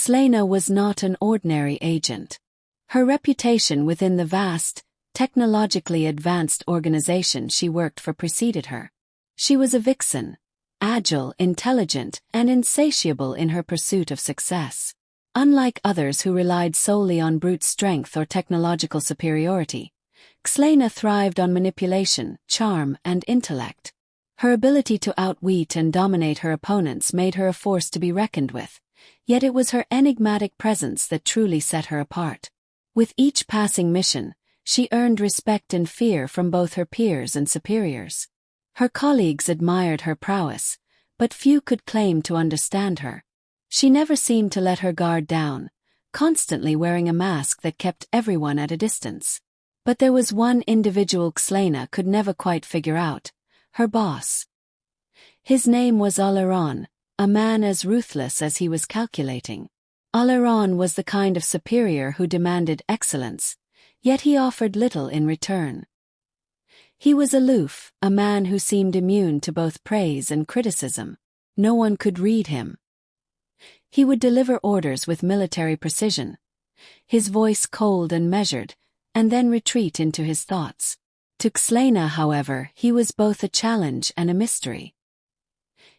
Xxlayna was not an ordinary agent. Her reputation within the vast, technologically advanced organization she worked for preceded her. She was a vixen, agile, intelligent, and insatiable in her pursuit of success. Unlike others who relied solely on brute strength or technological superiority, Xxlayna thrived on manipulation, charm, and intellect. Her ability to outwit and dominate her opponents made her a force to be reckoned with, yet it was her enigmatic presence that truly set her apart. With each passing mission, she earned respect and fear from both her peers and superiors. Her colleagues admired her prowess, but few could claim to understand her. She never seemed to let her guard down, constantly wearing a mask that kept everyone at a distance. But there was one individual Xxlayna could never quite figure out: her boss. His name was Aleron, a man as ruthless as he was calculating. Aleron was the kind of superior who demanded excellence, yet he offered little in return. He was aloof, a man who seemed immune to both praise and criticism. No one could read him. He would deliver orders with military precision, his voice cold and measured, and then retreat into his thoughts. To Xxlayna, however, he was both a challenge and a mystery.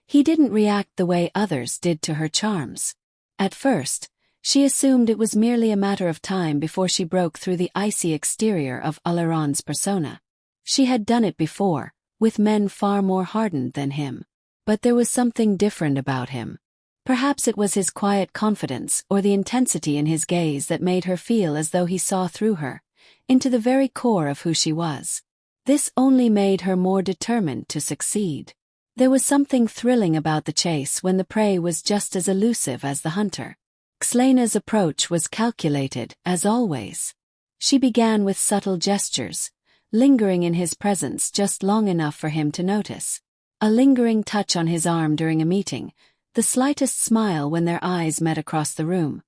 He didn't react the way others did to her charms. At first, she assumed it was merely a matter of time before she broke through the icy exterior of Aleron's persona. She had done it before, with men far more hardened than him. But there was something different about him. Perhaps it was his quiet confidence or the intensity in his gaze that made her feel as though he saw through her, into the very core of who she was. This only made her more determined to succeed. There was something thrilling about the chase when the prey was just as elusive as the hunter. Xxlayna's approach was calculated, as always. She began with subtle gestures, lingering in his presence just long enough for him to notice. A lingering touch on his arm during a meeting, the slightest smile when their eyes met across the room.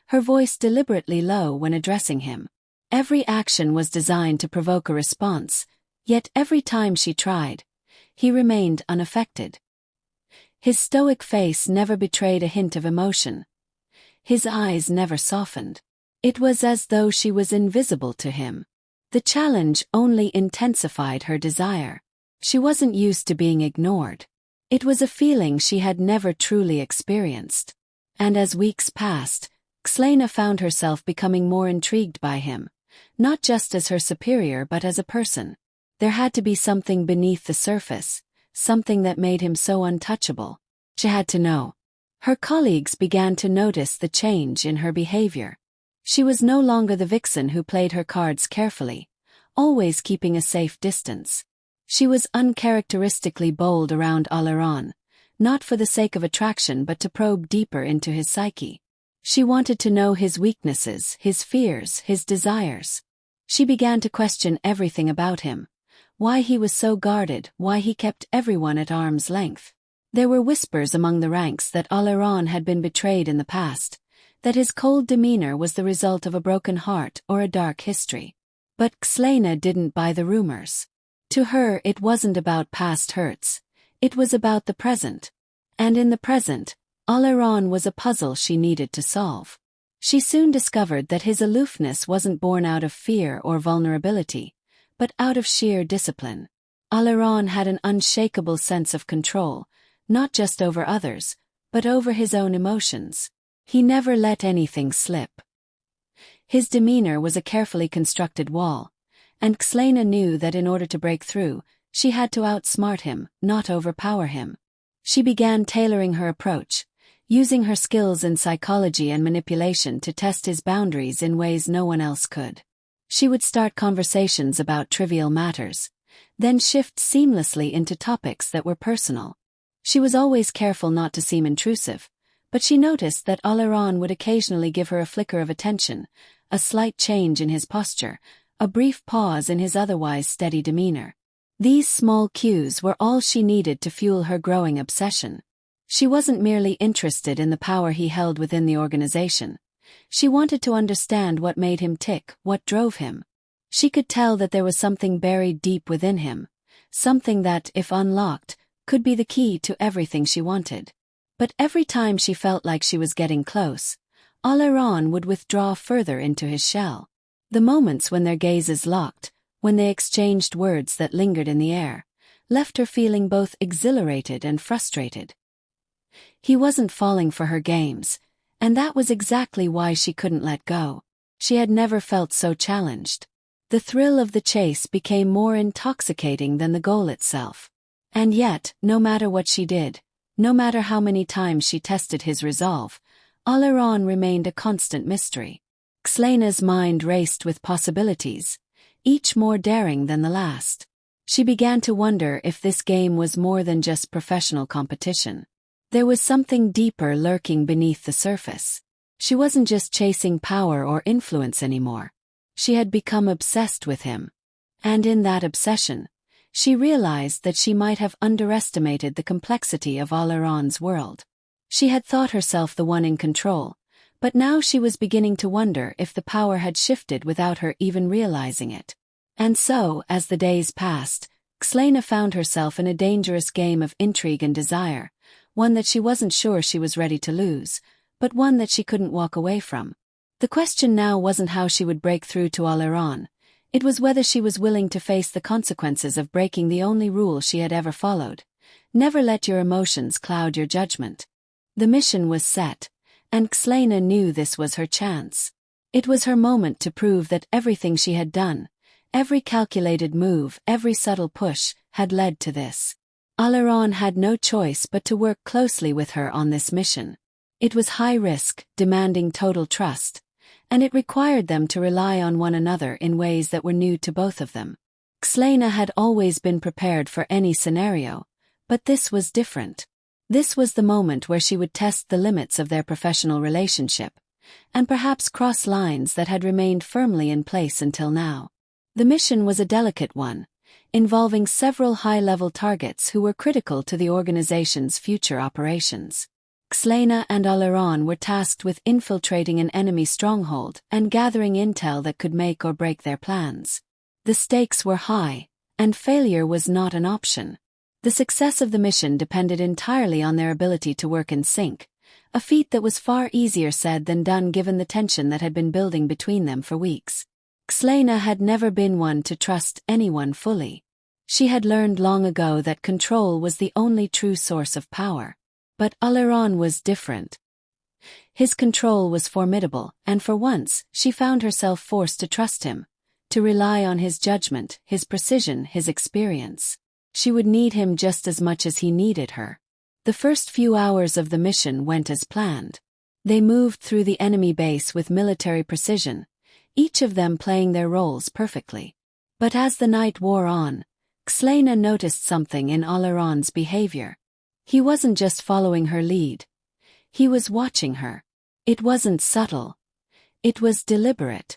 Her voice deliberately low when addressing him. Every action was designed to provoke a response, yet every time she tried, he remained unaffected. His stoic face never betrayed a hint of emotion. His eyes never softened. It was as though she was invisible to him. The challenge only intensified her desire. She wasn't used to being ignored. It was a feeling she had never truly experienced. And as weeks passed, Xxlayna found herself becoming more intrigued by him, not just as her superior but as a person. There had to be something beneath the surface, something that made him so untouchable. She had to know. Her colleagues began to notice the change in her behavior. She was no longer the vixen who played her cards carefully, always keeping a safe distance. She was uncharacteristically bold around Aleron, not for the sake of attraction but to probe deeper into his psyche. She wanted to know his weaknesses, his fears, his desires. She began to question everything about him. Why he was so guarded, why he kept everyone at arm's length. There were whispers among the ranks that Aleron had been betrayed in the past, that his cold demeanor was the result of a broken heart or a dark history. But Xxlayna didn't buy the rumors. To her it wasn't about past hurts, it was about the present. And in the present, Aleron was a puzzle she needed to solve. She soon discovered that his aloofness wasn't born out of fear or vulnerability, but out of sheer discipline. Aleron had an unshakable sense of control, not just over others, but over his own emotions. He never let anything slip. His demeanor was a carefully constructed wall, and Xxlayna knew that in order to break through, she had to outsmart him, not overpower him. She began tailoring her approach, using her skills in psychology and manipulation to test his boundaries in ways no one else could. She would start conversations about trivial matters, then shift seamlessly into topics that were personal. She was always careful not to seem intrusive, but she noticed that Aleron would occasionally give her a flicker of attention, a slight change in his posture, a brief pause in his otherwise steady demeanor. These small cues were all she needed to fuel her growing obsession. She wasn't merely interested in the power he held within the organization. She wanted to understand what made him tick, what drove him. She could tell that there was something buried deep within him, something that, if unlocked, could be the key to everything she wanted. But every time she felt like she was getting close, Aleron would withdraw further into his shell. The moments when their gazes locked, when they exchanged words that lingered in the air, left her feeling both exhilarated and frustrated. He wasn't falling for her games, and that was exactly why she couldn't let go. She had never felt so challenged. The thrill of the chase became more intoxicating than the goal itself. And yet, no matter what she did, no matter how many times she tested his resolve, Aleron remained a constant mystery. Xxlayna's mind raced with possibilities, each more daring than the last. She began to wonder if this game was more than just professional competition. There was something deeper lurking beneath the surface. She wasn't just chasing power or influence anymore. She had become obsessed with him. And in that obsession, she realized that she might have underestimated the complexity of Aleron's world. She had thought herself the one in control, but now she was beginning to wonder if the power had shifted without her even realizing it. And so, as the days passed, Xxlayna found herself in a dangerous game of intrigue and desire, one that she wasn't sure she was ready to lose, but one that she couldn't walk away from. The question now wasn't how she would break through to Aleron. It was whether she was willing to face the consequences of breaking the only rule she had ever followed. Never let your emotions cloud your judgment. The mission was set, and Xxlayna knew this was her chance. It was her moment to prove that everything she had done, every calculated move, every subtle push, had led to this. Aleron had no choice but to work closely with her on this mission. It was high risk, demanding total trust, and it required them to rely on one another in ways that were new to both of them. Xxlayna had always been prepared for any scenario, but this was different. This was the moment where she would test the limits of their professional relationship, and perhaps cross lines that had remained firmly in place until now. The mission was a delicate one, involving several high-level targets who were critical to the organization's future operations. Xxlayna and Aleron were tasked with infiltrating an enemy stronghold and gathering intel that could make or break their plans. The stakes were high, and failure was not an option. The success of the mission depended entirely on their ability to work in sync, a feat that was far easier said than done given the tension that had been building between them for weeks. Xxlayna had never been one to trust anyone fully. She had learned long ago that control was the only true source of power. But Aleron was different. His control was formidable, and for once, she found herself forced to trust him, to rely on his judgment, his precision, his experience. She would need him just as much as he needed her. The first few hours of the mission went as planned. They moved through the enemy base with military precision, each of them playing their roles perfectly. But as the night wore on, Xxlayna noticed something in Aleron's behavior. He wasn't just following her lead. He was watching her. It wasn't subtle. It was deliberate.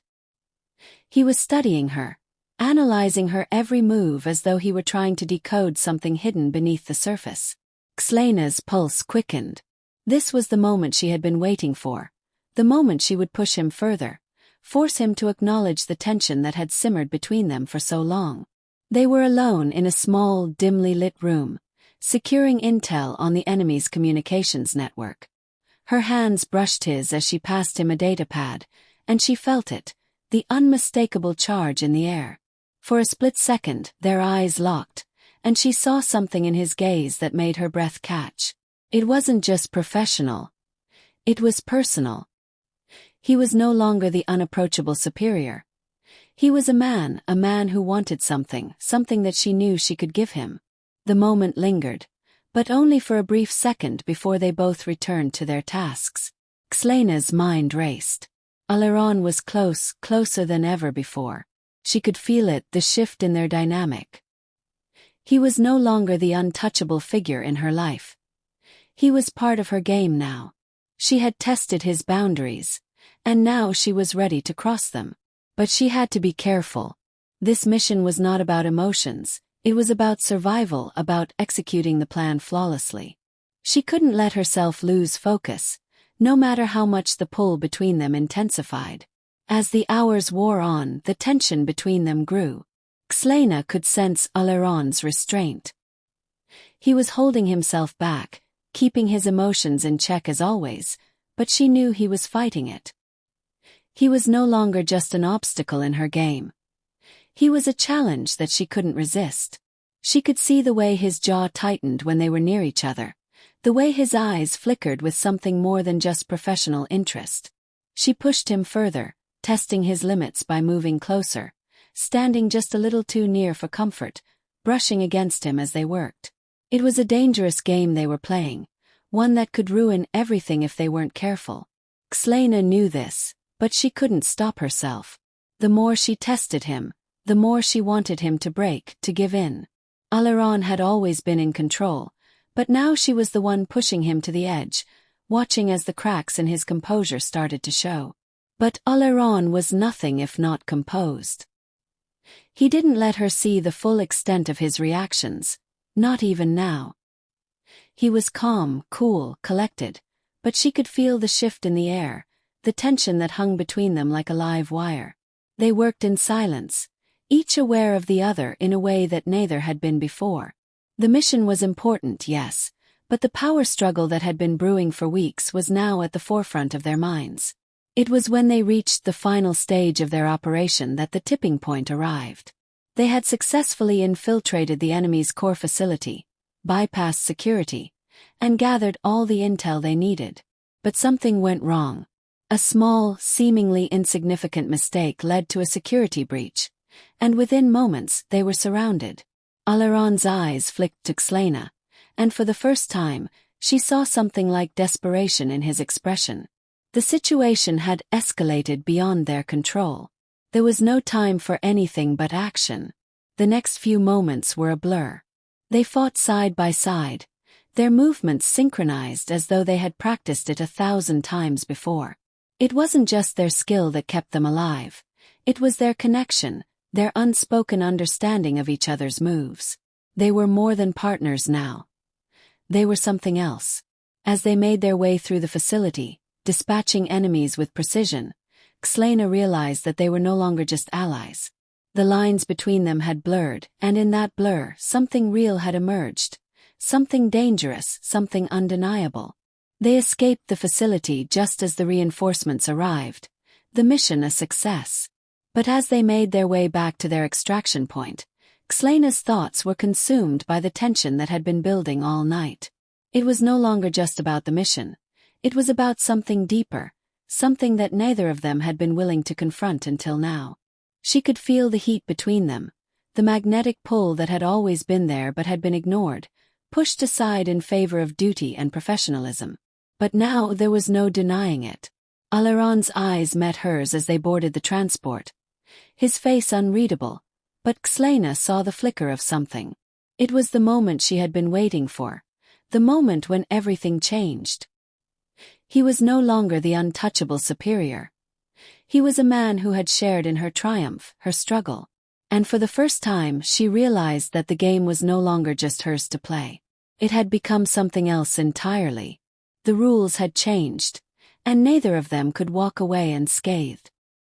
He was studying her, analyzing her every move as though he were trying to decode something hidden beneath the surface. Xxlayna's pulse quickened. This was the moment she had been waiting for. The moment she would push him further, force him to acknowledge the tension that had simmered between them for so long. They were alone in a small, dimly lit room, securing intel on the enemy's communications network. Her hands brushed his as she passed him a datapad, and she felt it, the unmistakable charge in the air. For a split second, their eyes locked, and she saw something in his gaze that made her breath catch. It wasn't just professional. It was personal. He was no longer the unapproachable superior. He was a man who wanted something that she knew she could give him. The moment lingered, but only for a brief second before they both returned to their tasks. Xxlayna's mind raced. Aleron was closer than ever before. She could feel it, the shift in their dynamic. He was no longer the untouchable figure in her life. He was part of her game now. She had tested his boundaries, and now she was ready to cross them. But she had to be careful. This mission was not about emotions. It was about survival, about executing the plan flawlessly. She couldn't let herself lose focus, no matter how much the pull between them intensified. As the hours wore on, the tension between them grew. Xxlayna could sense Aleron's restraint. He was holding himself back, keeping his emotions in check as always, but she knew he was fighting it. He was no longer just an obstacle in her game. He was a challenge that she couldn't resist. She could see the way his jaw tightened when they were near each other, the way his eyes flickered with something more than just professional interest. She pushed him further, testing his limits by moving closer, standing just a little too near for comfort, brushing against him as they worked. It was a dangerous game they were playing, one that could ruin everything if they weren't careful. Xxlayna knew this, but she couldn't stop herself. The more she tested him, the more she wanted him to break, to give in. Aleron had always been in control, but now she was the one pushing him to the edge, watching as the cracks in his composure started to show. But Aleron was nothing if not composed. He didn't let her see the full extent of his reactions, not even now. He was calm, cool, collected, but she could feel the shift in the air, the tension that hung between them like a live wire. They worked in silence, each aware of the other in a way that neither had been before. The mission was important, yes, but the power struggle that had been brewing for weeks was now at the forefront of their minds. It was when they reached the final stage of their operation that the tipping point arrived. They had successfully infiltrated the enemy's core facility, bypassed security, and gathered all the intel they needed. But something went wrong. A small, seemingly insignificant mistake led to a security breach, and within moments they were surrounded. Aleron's eyes flicked to Xxlayna, and for the first time, she saw something like desperation in his expression. The situation had escalated beyond their control. There was no time for anything but action. The next few moments were a blur. They fought side by side, their movements synchronized as though they had practiced it 1,000 times before. It wasn't just their skill that kept them alive. It was their connection, their unspoken understanding of each other's moves. They were more than partners now. They were something else. As they made their way through the facility, dispatching enemies with precision, Xxlayna realized that they were no longer just allies. The lines between them had blurred, and in that blur, something real had emerged. Something dangerous, something undeniable. They escaped the facility just as the reinforcements arrived, the mission a success. But as they made their way back to their extraction point, Xxlayna's thoughts were consumed by the tension that had been building all night. It was no longer just about the mission. It was about something deeper, something that neither of them had been willing to confront until now. She could feel the heat between them, the magnetic pull that had always been there but had been ignored, pushed aside in favor of duty and professionalism. But now there was no denying it. Aleron's eyes met hers as they boarded the transport. His face unreadable, but Xxlayna saw the flicker of something. It was the moment she had been waiting for, the moment when everything changed. He was no longer the untouchable superior. He was a man who had shared in her triumph, her struggle. And for the first time she realized that the game was no longer just hers to play. It had become something else entirely. The rules had changed, and neither of them could walk away unscathed.